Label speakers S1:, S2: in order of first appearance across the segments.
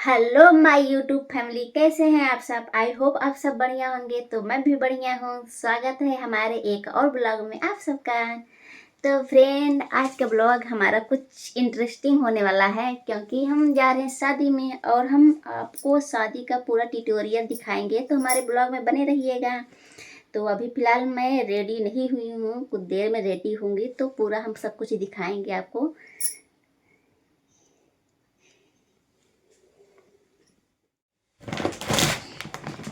S1: Hello my YouTube family, कैसे हैं आप सब। आई होप आप सब बढ़िया होंगे। तो मैं भी बढ़िया हूँ। स्वागत है हमारे एक और ब्लॉग में आप सबका। तो फ्रेंड, आज का ब्लॉग हमारा कुछ इंटरेस्टिंग होने वाला है, क्योंकि हम जा रहे हैं शादी में और हम आपको शादी का पूरा ट्यूटोरियल दिखाएंगे। तो हमारे ब्लॉग में बने रहिएगा। तो अभी फ़िलहाल मैं रेडी नहीं हुई हूँ, कुछ देर में रेडी होंगी तो पूरा हम सब कुछ दिखाएंगे आपको।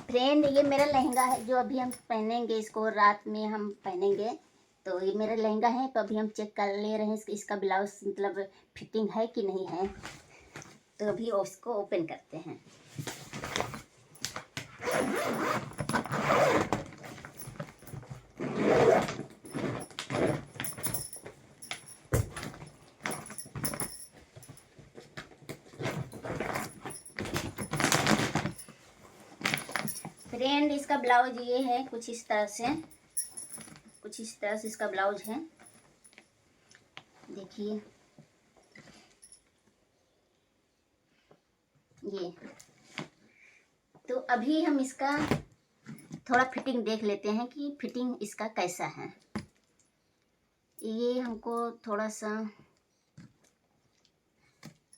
S1: फ्रेंड, ये मेरा लहंगा है जो अभी हम पहनेंगे, इसको रात में हम पहनेंगे। तो ये मेरा लहंगा है, तो अभी हम चेक कर ले रहे हैं इसका ब्लाउज मतलब फिटिंग है कि नहीं है। तो अभी उसको ओपन करते हैं। फ्रेंड, इसका ब्लाउज ये है, कुछ इस तरह से इसका ब्लाउज है। देखिए ये। तो अभी हम इसका थोड़ा फिटिंग देख लेते हैं कि फिटिंग इसका कैसा है। ये हमको थोड़ा सा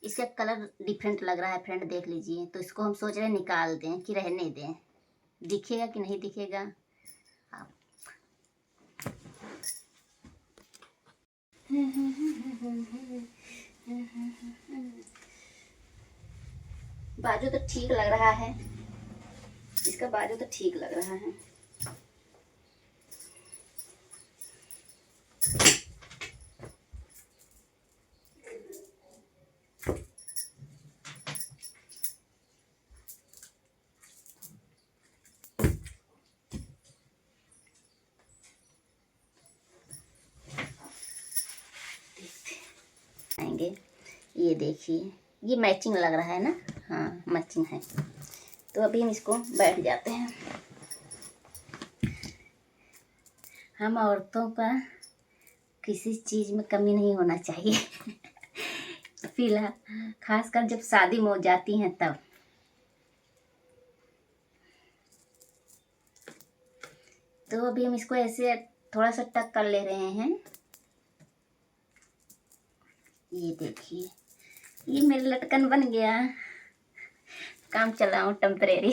S1: इसका कलर डिफरेंट लग रहा है फ्रेंड, देख लीजिए। तो इसको हम सोच रहे हैं निकाल दें कि रहने दें, दिखेगा कि नहीं दिखेगा आप। बाजू तो ठीक लग रहा है, इसका बाजू तो ठीक लग रहा है। आएंगे, ये देखिए, ये मैचिंग लग रहा है ना। हाँ, मैचिंग है। तो अभी हम इसको बैठ जाते हैं। हम औरतों का किसी चीज़ में कमी नहीं होना चाहिए फिलहाल खासकर जब शादी में हो जाती हैं तब। तो अभी हम इसको ऐसे थोड़ा सा टक कर ले रहे हैं। ये देखिए, ये मेरा लटकन बन गया। काम चलाऊं टेम्परेरी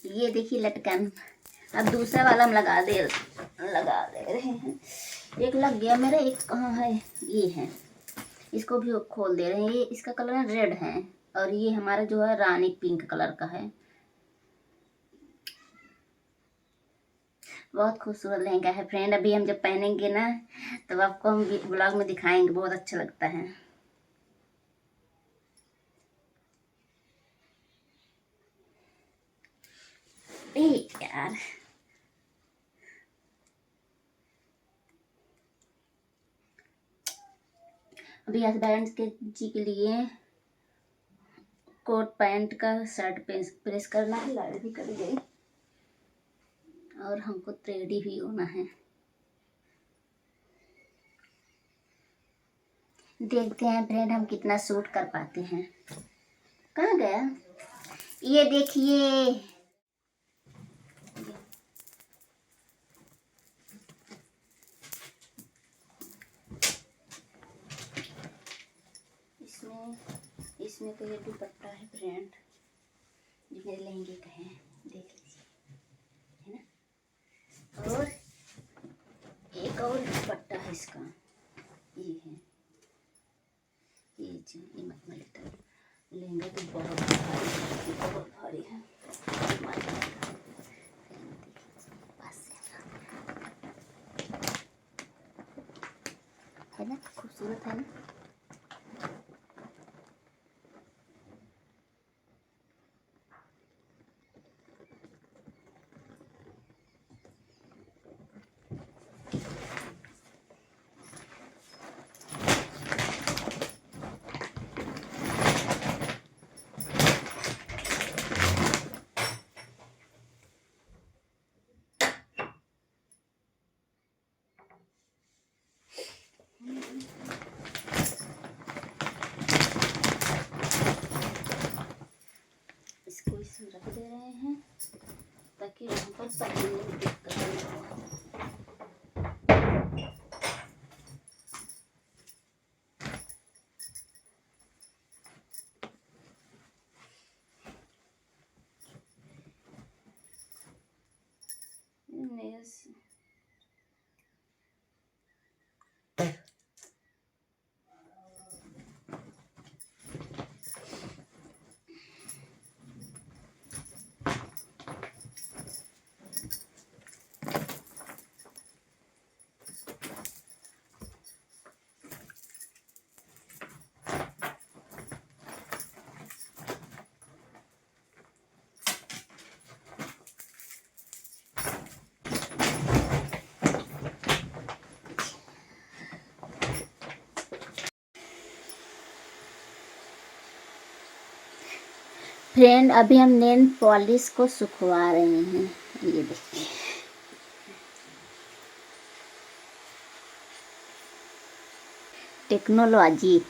S1: ये देखिए लटकन। अब दूसरा वाला हम लगा दे रहे हैं। एक लग गया मेरा, एक कहाँ है, ये है। इसको भी खोल दे रहे हैं। ये इसका कलर रेड है और ये हमारा जो है रानी पिंक कलर का है। बहुत खूबसूरत लहंगा है फ्रेंड। अभी हम जब पहनेंगे ना तब आपको हम ब्लॉग में दिखाएंगे, बहुत अच्छा लगता है। यार, अभी हस्बैंड के जी के लिए कोट पैंट का शर्ट प्रेस करना है। लाइट भी कर गई और हमको रेडी भी होना है। देखते हैं फ्रेंड हम कितना सूट कर पाते हैं। कहाँ गया ये, देखिए। इसमें तो ये दुपट्टा है फ्रेंड, जो मेरे लहंगे का है, देख लीजिए, है ना। और एक और दुपट्टा है इसका, ये है। ये मत लेता, लहंगा तो बहुत भारी है। है ना, खूबसूरत है ना। फ्रेंड, अभी हम नेल पॉलिश को सुखवा रहे हैं। ये देखिए, टेक्नोलॉजी।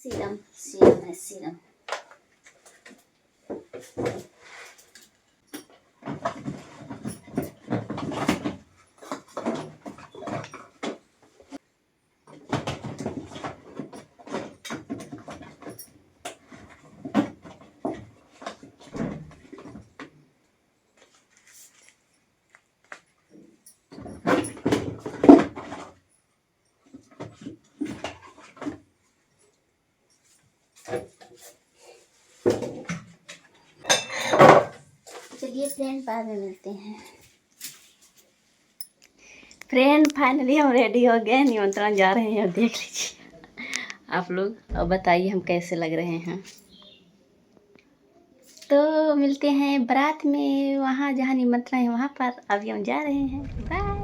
S1: सीरम सीरम है, सीरम। चलिए फ्रेंड, बाद में मिलते हैं। फ्रेंड, फाइनली हम रेडी हो गए, निमंत्रण जा रहे हैं। देख लीजिए आप लोग, और बताइए हम कैसे लग रहे हैं। तो मिलते हैं बारात में, वहाँ जहाँ निमंत्रण है वहाँ पर। अभी हम जा रहे हैं। बाय।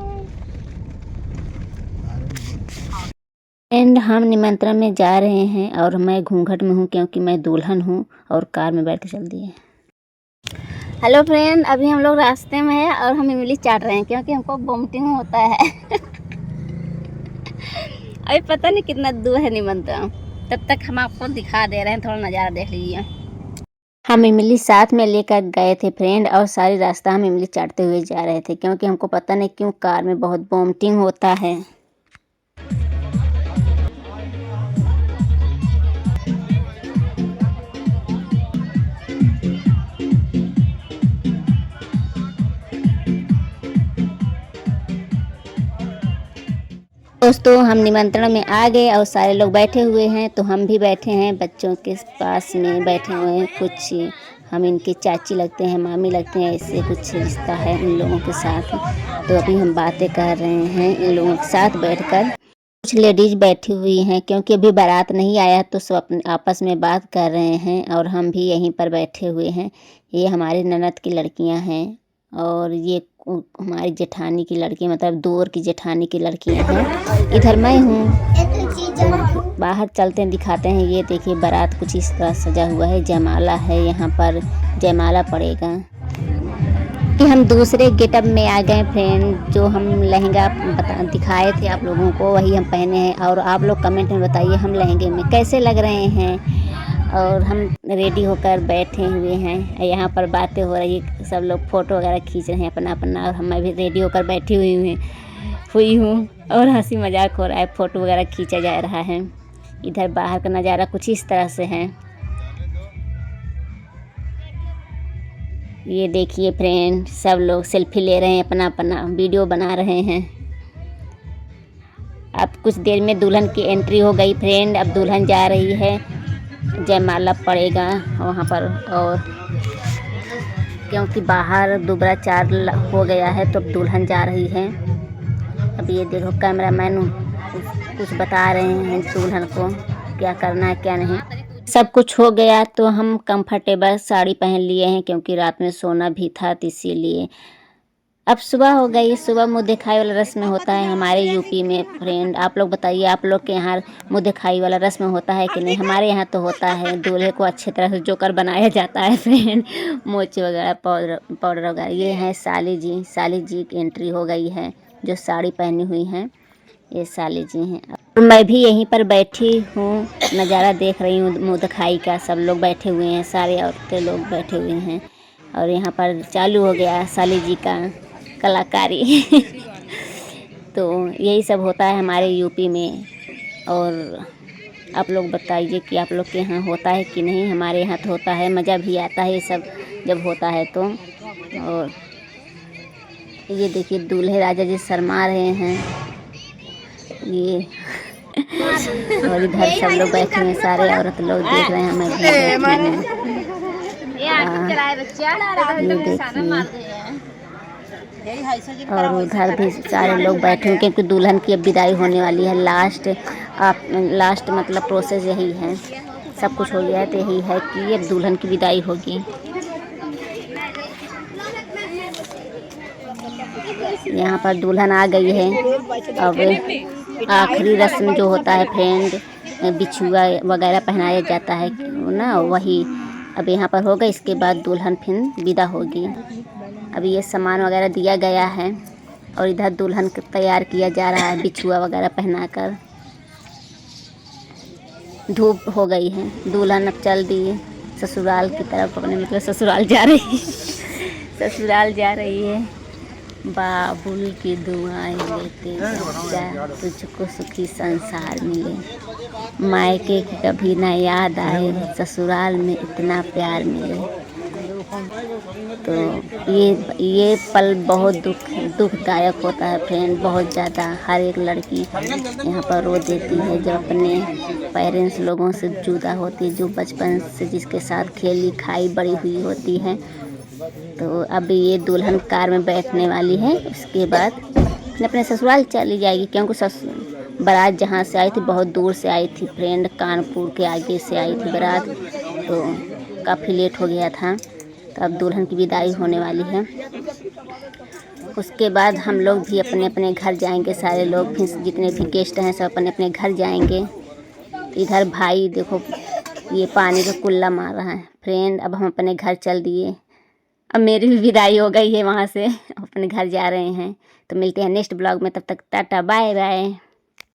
S1: एंड हम निमंत्रण में जा रहे हैं और मैं घूंघट में हूँ क्योंकि मैं दुल्हन हूँ और कार में बैठ के चल दी है। हेलो फ्रेंड, अभी हम लोग रास्ते में हैं और हम इमली चाट रहे हैं क्योंकि हमको वोमिटिंग होता है। अभी पता नहीं कितना दूर है निमंत्रण, तब तक हम आपको दिखा दे रहे हैं। थोड़ा नज़ारा देख लीजिए। हम इमली साथ में लेकर गए थे फ्रेंड, और सारी रास्ता हम इमली चाटते हुए जा रहे थे क्योंकि हमको पता नहीं क्यों कार में बहुत वोमिटिंग होता है। दोस्तों, हम निमंत्रण में आ गए और सारे लोग बैठे हुए हैं, तो हम भी बैठे हैं। बच्चों के पास में बैठे हुए हैं। कुछ हम इनके चाची लगते हैं, मामी लगते हैं, ऐसे कुछ रिश्ता है इन लोगों के साथ। तो अभी हम बातें कर रहे हैं इन लोगों के साथ बैठकर। कुछ लेडीज बैठी हुई हैं क्योंकि अभी बारात नहीं आया, तो सब अपने आपस में बात कर रहे हैं और हम भी यहीं पर बैठे हुए हैं। ये हमारी ननद की लड़कियां हैं और ये हमारी जेठानी की लड़की, मतलब दूर की जेठानी की लड़कियां हैं। इधर मैं हूँ। बाहर चलते हैं, दिखाते हैं। ये देखिए, बारात कुछ इस तरह सजा हुआ है। जयमाला है, यहाँ पर जयमाला पड़ेगा। हम दूसरे गेटअप में आ गए फ्रेंड। जो हम लहंगा दिखाए थे आप लोगों को, वही हम पहने हैं। और आप लोग कमेंट में बताइए हम लहंगे में कैसे लग रहे हैं। और हम रेडी होकर बैठे हुए हैं, यहाँ पर बातें हो रही है, सब लोग फ़ोटो वगैरह खींच रहे हैं अपना अपना, और मैं भी रेडी होकर बैठी हुई हूँ और हंसी मजाक हो रहा है, फ़ोटो वगैरह खींचा जा रहा है। इधर बाहर का नज़ारा कुछ इस तरह से है। ये देखिए फ्रेंड, सब लोग सेल्फी ले रहे हैं, अपना अपना वीडियो बना रहे हैं। अब कुछ देर में दुल्हन की एंट्री हो गई फ्रेंड। अब दुल्हन जा रही है, जयमाला पड़ेगा वहाँ पर। और क्योंकि बाहर दोबारा 4 हो गया है तो अब दुल्हन जा रही है। अब ये देखो कैमरामैन कुछ बता रहे हैं दुल्हन को क्या करना है क्या नहीं। सब कुछ हो गया तो हम कंफर्टेबल साड़ी पहन लिए हैं, क्योंकि रात में सोना भी था तो इसीलिए। अब सुबह हो गई। सुबह मुँह दिखाई वाला रस्म होता है हमारे यूपी में फ्रेंड। आप लोग बताइए, आप लोग के यहाँ मुँह दिखाई वाला रस्म होता है कि नहीं? हमारे यहाँ तो होता है। दूल्हे को अच्छी तरह से जोकर बनाया जाता है फ्रेंड, मोचे वगैरह, पाउडर वगैरह। ये है साली जी। साली जी की एंट्री हो गई है, जो साड़ी पहनी हुई हैं ये साली जी हैं। मैं भी यहीं पर बैठी हूँ, नज़ारा देख रही हूँ मुँह दिखाई का। सब लोग बैठे हुए हैं, सारे औरतें लोग बैठे हुए हैं। और यहाँ पर चालू हो गया साली जी का कलाकारी तो यही सब होता है हमारे यूपी में। और आप लोग बताइए कि आप लोग के यहाँ होता है कि नहीं? हमारे यहाँ तो होता है, मज़ा भी आता है ये सब जब होता है तो। और ये देखिए दूल्हे राजा जी शर्मा रहे हैं ये और इधर सब लोग बैठे हैं, सारे औरत लोग देख रहे हैं, मैं भी बैठी हूँ। और उधर भी सारे लोग बैठे हैं, क्योंकि दुल्हन की अब विदाई होने वाली है। लास्ट मतलब प्रोसेस यही है। सब कुछ हो गया है तो यही है कि अब दुल्हन की विदाई होगी। यहाँ पर दुल्हन आ गई है। अब आखिरी रस्म जो होता है फ्रेंड, बिछुआ वगैरह पहनाया जाता है ना, वही अब यहाँ पर होगा। इसके बाद दुल्हन फिर विदा होगी। अब ये सामान वगैरह दिया गया है और इधर दुल्हन को तैयार किया जा रहा है बिछुआ वगैरह पहनाकर। धूप हो गई है, दुल्हन अब चल दी ससुराल की तरफ, अपने मतलब ससुराल जा रही है। ससुराल जा रही है। बाबुल की दुआएं लेते जा, तुझको सुखी संसार मिले, मायके की कभी ना याद आए, ससुराल में इतना प्यार मिले। तो ये पल बहुत दुखदायक होता है फ्रेंड, बहुत ज़्यादा। हर एक लड़की यहाँ पर रो देती है जब अपने पेरेंट्स लोगों से जुदा होती है, जो बचपन से जिसके साथ खेली खाई बड़ी हुई होती है। तो अब ये दुल्हन कार में बैठने वाली है, उसके बाद अपने ससुराल चली जाएगी। क्योंकि बारात जहाँ से आई थी बहुत दूर से आई थी फ्रेंड, कानपुर के आगे से आई थी बारात, तो काफ़ी लेट हो गया था। तो अब दुल्हन की विदाई होने वाली है। उसके बाद हम लोग भी अपने अपने घर जाएंगे, सारे लोग फिर जितने भी गेस्ट हैं सब अपने अपने घर जाएंगे। इधर भाई देखो ये पानी का कुल्ला मार रहा है फ्रेंड। अब हम अपने घर चल दिए। अब मेरी भी विदाई हो गई है वहाँ से, अपने घर जा रहे हैं। तो मिलते हैं नेक्स्ट ब्लॉग में, तब तक टाटा बाय बाय।